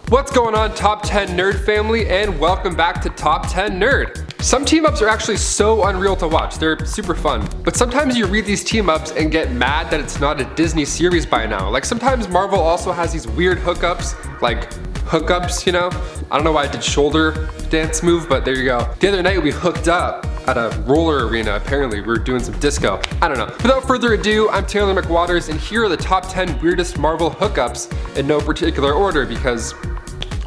What's going on, Top 10 Nerd family, and welcome back to Top 10 Nerd. Some team-ups are actually so unreal to watch, they're super fun. But sometimes you read these team-ups and get mad that it's not a Disney series by now. Like sometimes Marvel also has these weird hookups, like hookups, you know? I don't know why I did shoulder dance move, but there you go. The other night we hooked up at a roller arena. Apparently we were doing some disco. I don't know. Without further ado, I'm Taylor McWatters, and here are the top 10 weirdest Marvel hookups in no particular order because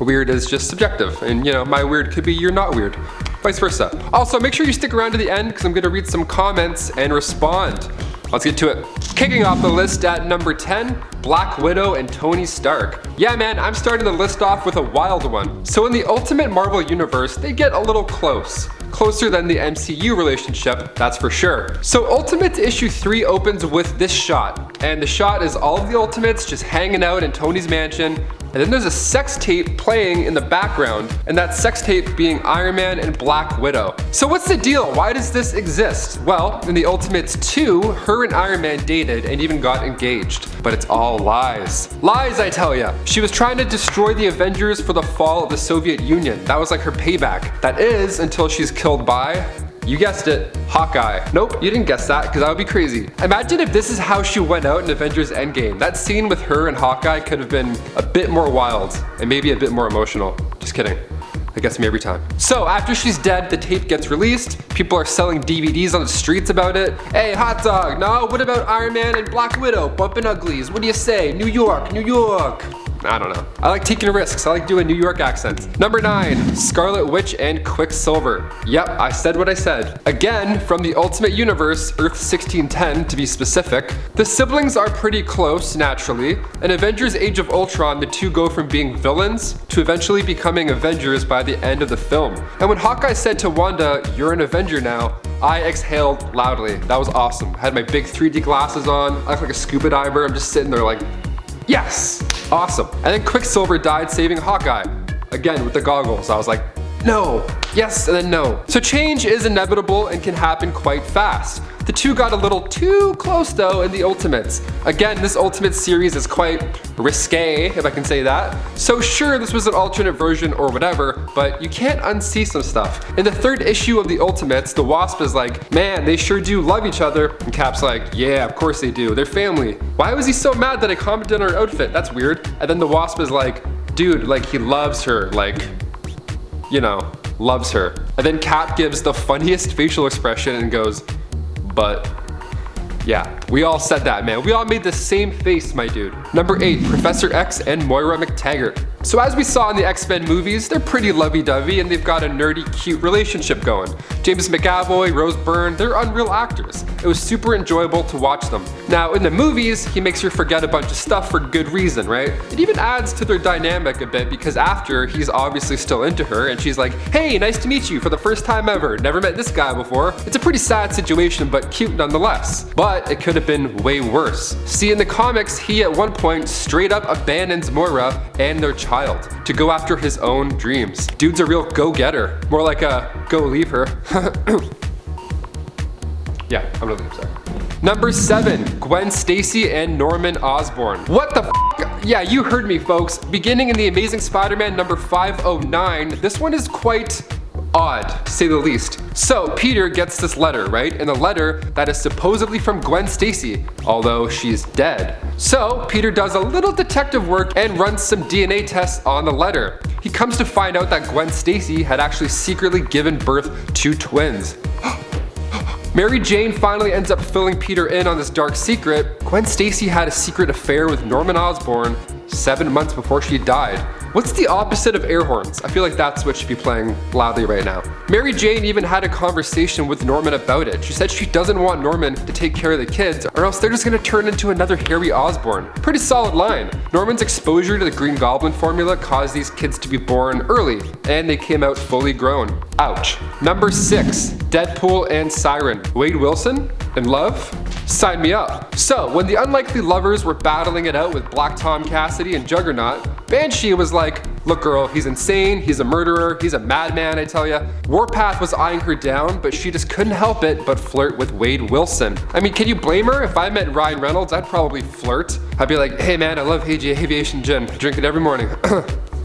weird is just subjective. And you know, my weird could be you're not weird. Vice versa. Also, make sure you stick around to the end because I'm gonna read some comments and respond. Let's get to it. Kicking off the list at number 10, Black Widow and Tony Stark. Yeah man, I'm starting the list off with a wild one. So in the Ultimate Marvel Universe, they get a little close. Closer than the MCU relationship, that's for sure. So Ultimate issue 3 opens with this shot. And the shot is all of the Ultimates just hanging out in Tony's mansion. And then there's a sex tape playing in the background, and that sex tape being Iron Man and Black Widow. So what's the deal? Why does this exist? Well, in the Ultimates 2, her and Iron Man dated and even got engaged. But it's all lies. Lies, I tell ya. She was trying to destroy the Avengers for the fall of the Soviet Union. That was like her payback. That is, until she's killed by, you guessed it, Hawkeye. Nope, you didn't guess that, because that would be crazy. Imagine if this is how she went out in Avengers Endgame. That scene with her and Hawkeye could have been a bit more wild, and maybe a bit more emotional. Just kidding. That gets me every time. So after she's dead, the tape gets released. People are selling DVDs on the streets about it. Hey, hot dog, no, what about Iron Man and Black Widow bumping uglies? What do you say? New York, New York. I don't know. I like taking risks. I like doing New York accents. Number 9, Scarlet Witch and Quicksilver. Yep, I said what I said. Again, from the Ultimate Universe, Earth 1610 to be specific, the siblings are pretty close, naturally. In Avengers Age of Ultron, the two go from being villains to eventually becoming Avengers by the end of the film. And when Hawkeye said to Wanda, "You're an Avenger now," I exhaled loudly. That was awesome. I had my big 3D glasses on. I look like a scuba diver. I'm just sitting there like, yes! Awesome. And then Quicksilver died saving Hawkeye. Again with the goggles. I was like, no, yes, and then no. So change is inevitable and can happen quite fast. The two got a little too close though in the Ultimates. Again, this Ultimate series is quite risque, if I can say that. So sure, this was an alternate version or whatever, but you can't unsee some stuff. In the 3rd issue of the Ultimates, the Wasp is like, man, they sure do love each other. And Cap's like, yeah, of course they do. They're family. Why was he so mad that I commented on her outfit? That's weird. And then the Wasp is like, dude, like he loves her, like, you know, loves her. And then Cap gives the funniest facial expression and goes, but yeah, we all said that, man. We all made the same face, my dude. Number 8, Professor X and Moira McTaggart. So as we saw in the X-Men movies, they're pretty lovey-dovey and they've got a nerdy, cute relationship going. James McAvoy, Rose Byrne, they're unreal actors. It was super enjoyable to watch them. Now, in the movies, he makes her forget a bunch of stuff for good reason, right? It even adds to their dynamic a bit because after, he's obviously still into her and she's like, hey, nice to meet you for the first time ever. Never met this guy before. It's a pretty sad situation, but cute nonetheless. But it could have been way worse. See, in the comics, he at one point straight up abandons Moira and their child to go after his own dreams. Dude's a real go-getter. More like a go leave her. Yeah, I'm gonna leave, sorry. Number 7, Gwen Stacy and Norman Osborn. What the f? Yeah, you heard me, folks. Beginning in The Amazing Spider-Man number 509, this one is quite odd, to say the least. So Peter gets this letter, right? And the letter that is supposedly from Gwen Stacy, although she's dead. So Peter does a little detective work and runs some DNA tests on the letter. He comes to find out that Gwen Stacy had actually secretly given birth to twins. Mary Jane finally ends up filling Peter in on this dark secret. Gwen Stacy had a secret affair with Norman Osborn 7 months before she died. What's the opposite of air horns? I feel like that's what should be playing loudly right now. Mary Jane even had a conversation with Norman about it. She said she doesn't want Norman to take care of the kids or else they're just gonna turn into another Harry Osborn. Pretty solid line. Norman's exposure to the Green Goblin formula caused these kids to be born early and they came out fully grown. Ouch. Number 6, Deadpool and SIRYN. Wade Wilson? In love? Sign me up. So, when the unlikely lovers were battling it out with Black Tom Cassidy and Juggernaut, Banshee was like, look girl, he's insane, he's a murderer, he's a madman, I tell ya. Warpath was eyeing her down, but she just couldn't help it but flirt with Wade Wilson. I mean, can you blame her? If I met Ryan Reynolds, I'd probably flirt. I'd be like, hey man, I love Hazy Aviation Gin. I drink it every morning.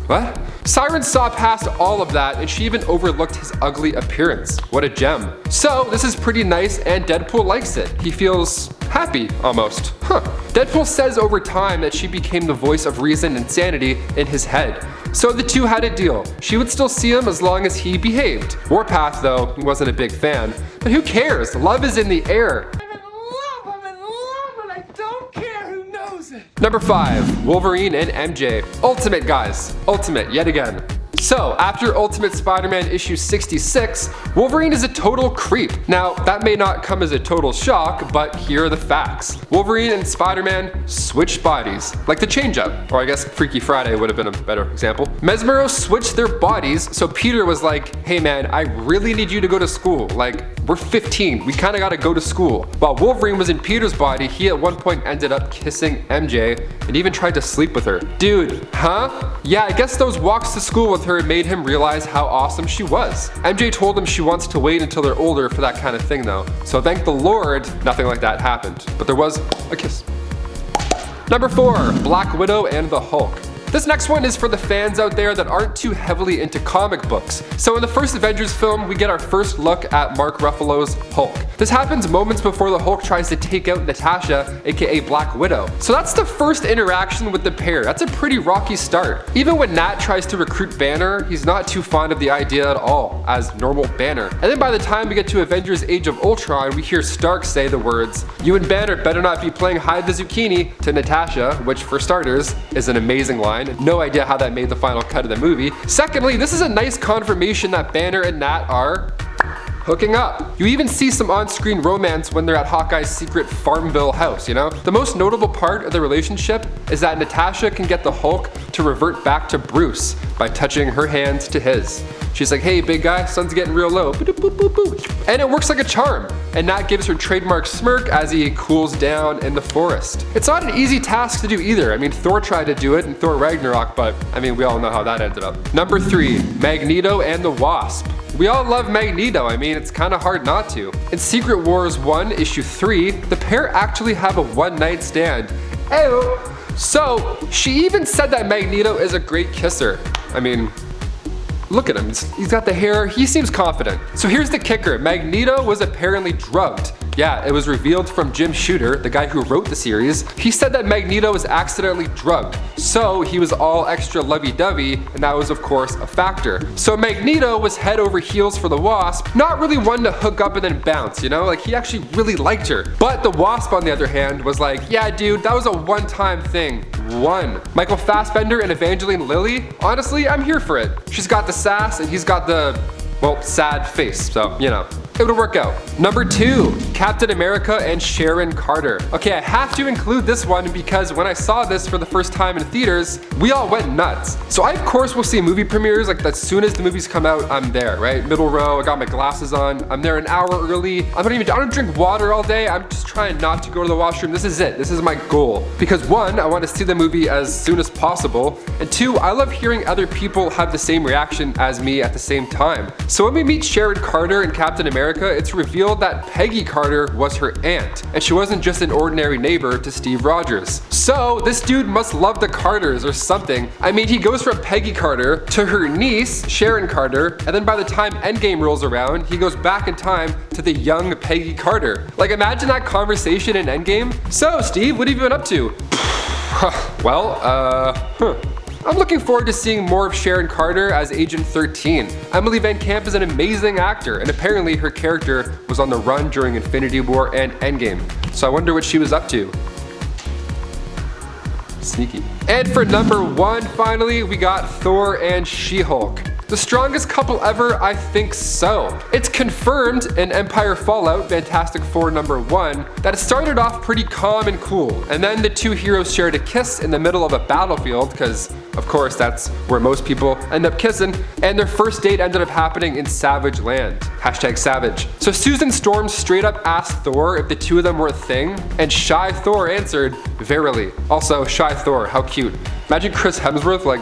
What? SIRYN saw past all of that and she even overlooked his ugly appearance. What a gem. So this is pretty nice and Deadpool likes it. He feels happy, almost. Huh. Deadpool says over time that she became the voice of reason and sanity in his head. So the two had a deal. She would still see him as long as he behaved. Warpath, though, he wasn't a big fan. But who cares? Love is in the air. Number 5, Wolverine and MJ. Ultimate, guys. Ultimate, yet again. So, after Ultimate Spider-Man issue 66, Wolverine is a total creep. Now, that may not come as a total shock, but here are the facts. Wolverine and Spider-Man switched bodies, like the change-up, or I guess Freaky Friday would have been a better example. Mesmero switched their bodies, so Peter was like, hey man, I really need you to go to school. Like, we're 15, we kinda gotta go to school. While Wolverine was in Peter's body, he at one point ended up kissing MJ and even tried to sleep with her. Dude, huh? Yeah, I guess those walks to school with her made him realize how awesome she was. MJ told him she wants to wait until they're older for that kind of thing though. So thank the Lord, nothing like that happened. But there was a kiss. Number 4, Black Widow and the Hulk. This next one is for the fans out there that aren't too heavily into comic books. So in the first Avengers film, we get our first look at Mark Ruffalo's Hulk. This happens moments before the Hulk tries to take out Natasha, aka Black Widow. So that's the first interaction with the pair. That's a pretty rocky start. Even when Nat tries to recruit Banner, he's not too fond of the idea at all, as normal Banner. And then by the time we get to Avengers Age of Ultron, we hear Stark say the words, "You and Banner better not be playing hide the zucchini," to Natasha, which for starters, is an amazing line. No idea how that made the final cut of the movie. Secondly, this is a nice confirmation that Banner and Nat are hooking up. You even see some on-screen romance when they're at Hawkeye's secret Farmville house, you know? The most notable part of the relationship is that Natasha can get the Hulk to revert back to Bruce by touching her hand to his. She's like, hey big guy, sun's getting real low. And it works like a charm. And Nat gives her trademark smirk as he cools down in the forest. It's not an easy task to do either. I mean, Thor tried to do it in Thor Ragnarok, but I mean, we all know how that ended up. Number 3, Magneto and the Wasp. We all love Magneto, I mean, it's kinda hard not to. In Secret Wars 1, issue 3, the pair actually have a one-night stand. Ew. So, she even said that Magneto is a great kisser. I mean, look at him, he's got the hair, he seems confident. So here's the kicker, Magneto was apparently drugged. Yeah, it was revealed from Jim Shooter, the guy who wrote the series. He said that Magneto was accidentally drugged, so he was all extra lovey-dovey, and that was of course a factor. So Magneto was head over heels for the Wasp, not really one to hook up and then bounce, you know? Like, he actually really liked her. But the Wasp, on the other hand, was like, yeah dude, that was a one-time thing. Michael Fassbender and Evangeline Lilly, honestly, I'm here for it. She's got the sass and he's got the, well, sad face, so, you know. It would work out. Number 2, Captain America and Sharon Carter. Okay, I have to include this one because when I saw this for the first time in theaters, we all went nuts. So I of course will see movie premieres, like as soon as the movies come out, I'm there, right? Middle row, I got my glasses on, I'm there an hour early. I don't drink water all day, I'm just trying not to go to the washroom. This is it, this is my goal. Because 1, I want to see the movie as soon as possible, and 2, I love hearing other people have the same reaction as me at the same time. So when we meet Sharon Carter and Captain America, it's revealed that Peggy Carter was her aunt, and she wasn't just an ordinary neighbor to Steve Rogers. So this dude must love the Carters or something. I mean, he goes from Peggy Carter to her niece, Sharon Carter, and then by the time Endgame rolls around, he goes back in time to the young Peggy Carter. Like, imagine that conversation in Endgame. So Steve, what have you been up to? I'm looking forward to seeing more of Sharon Carter as Agent 13. Emily Van Camp is an amazing actor, and apparently her character was on the run during Infinity War and Endgame. So I wonder what she was up to. Sneaky. And for number 1, finally, we got Thor and She-Hulk. The strongest couple ever? I think so. It's confirmed in Empire Fallout, Fantastic Four #1, that it started off pretty calm and cool, and then the two heroes shared a kiss in the middle of a battlefield, because of course that's where most people end up kissing, and their first date ended up happening in Savage Land. #Savage. So Susan Storm straight up asked Thor if the two of them were a thing, and Shy Thor answered, verily. Also, Shy Thor, how cute. Imagine Chris Hemsworth like,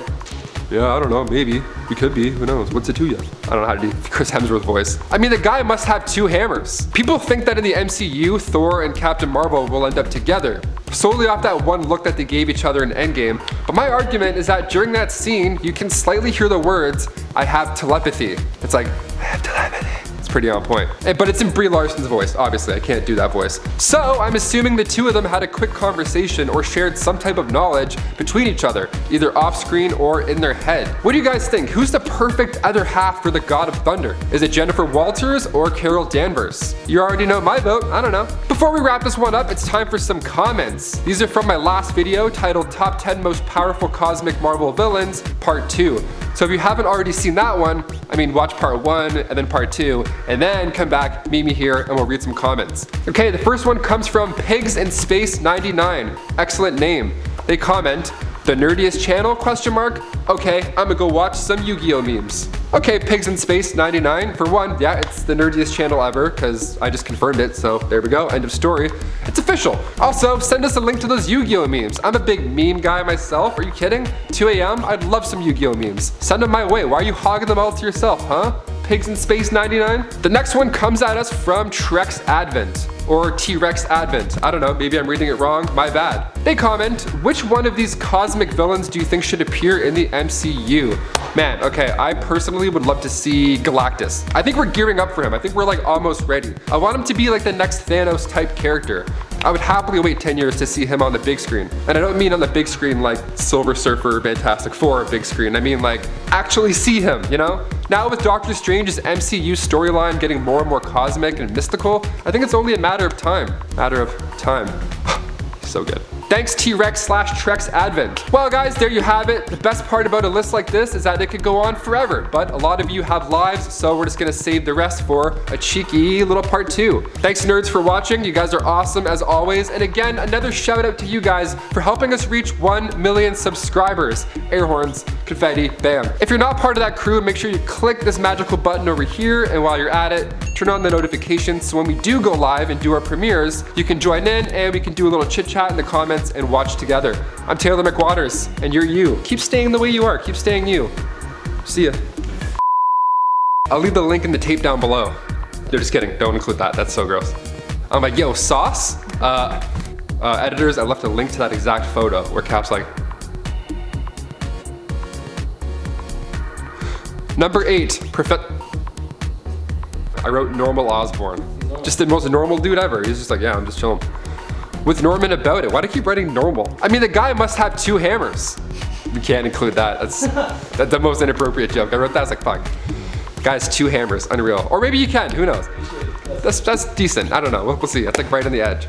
Yeah, I don't know, maybe. We could be, who knows? What's it to you? I don't know how to do Chris Hemsworth voice. I mean, the guy must have 2 hammers. People think that in the MCU, Thor and Captain Marvel will end up together, solely off that one look that they gave each other in Endgame. But my argument is that during that scene, you can slightly hear the words, "I have telepathy." It's like, I have telepathy. It's pretty on point. But it's in Brie Larson's voice. Obviously, I can't do that voice. So I'm assuming the 2 of them had a quick conversation or shared some type of knowledge between each other, either off screen or in their head. What do you guys think? Who's the perfect other half for the God of Thunder? Is it Jennifer Walters or Carol Danvers? You already know my vote. I don't know. Before we wrap this one up, it's time for some comments. These are from my last video titled Top 10 Most Powerful Cosmic Marvel Villains, Part 2. So if you haven't already seen that one, I mean, watch part 1 and then part 2, and then come back, meet me here, and we'll read some comments. Okay, the first one comes from Pigs in Space 99. Excellent name. They comment, "The nerdiest channel, question mark? Okay, I'm gonna go watch some Yu-Gi-Oh memes." Okay, Pigs in Space 99. For one, yeah, it's the nerdiest channel ever, because I just confirmed it, so there we go, end of story. It's official. Also, send us a link to those Yu-Gi-Oh memes. I'm a big meme guy myself, are you kidding? 2 AM, I'd love some Yu-Gi-Oh memes. Send them my way, why are you hogging them all to yourself, huh? Pigs in Space 99? The next one comes at us from Trex Advent, or T-Rex Advent. I don't know, maybe I'm reading it wrong, my bad. They comment, which one of these cosmic villains do you think should appear in the MCU? Man, okay, I personally would love to see Galactus. I think we're gearing up for him. I think we're like almost ready. I want him to be like the next Thanos type character. I would happily wait 10 years to see him on the big screen. And I don't mean on the big screen like Silver Surfer, Fantastic Four big screen. I mean like actually see him, you know? Now with Doctor Strange's MCU storyline getting more and more cosmic and mystical, I think it's only a matter of time. So good. Thanks T-Rex/Trex Advent. Well guys, there you have it. The best part about a list like this is that it could go on forever, but a lot of you have lives, so we're just gonna save the rest for a cheeky little part 2. Thanks nerds for watching. You guys are awesome as always. And again, another shout out to you guys for helping us reach 1 million subscribers. Air horns, confetti, bam. If you're not part of that crew, make sure you click this magical button over here, and while you're at it, turn on the notifications so when we do go live and do our premieres, you can join in and we can do a little chit chat in the comments and watch together. I'm Taylor McWatters, and you're you. Keep staying the way you are. Keep staying you. See ya. I'll leave the link in the tape down below. No, just kidding. Don't include that. That's so gross. I'm like, yo, sauce? Editors, I left a link to that exact photo where Cap's like. Number 8, I wrote normal Osborne. Just the most normal dude ever. He's just like, yeah, I'm just chilling. With Norman about it. Why do I keep writing normal? I mean, the guy must have 2 hammers. We can't include that. That's the most inappropriate joke. I wrote that, I was like, fuck. Guys, 2 hammers, unreal. Or maybe you can, who knows? That's decent, I don't know, we'll see. That's like right on the edge.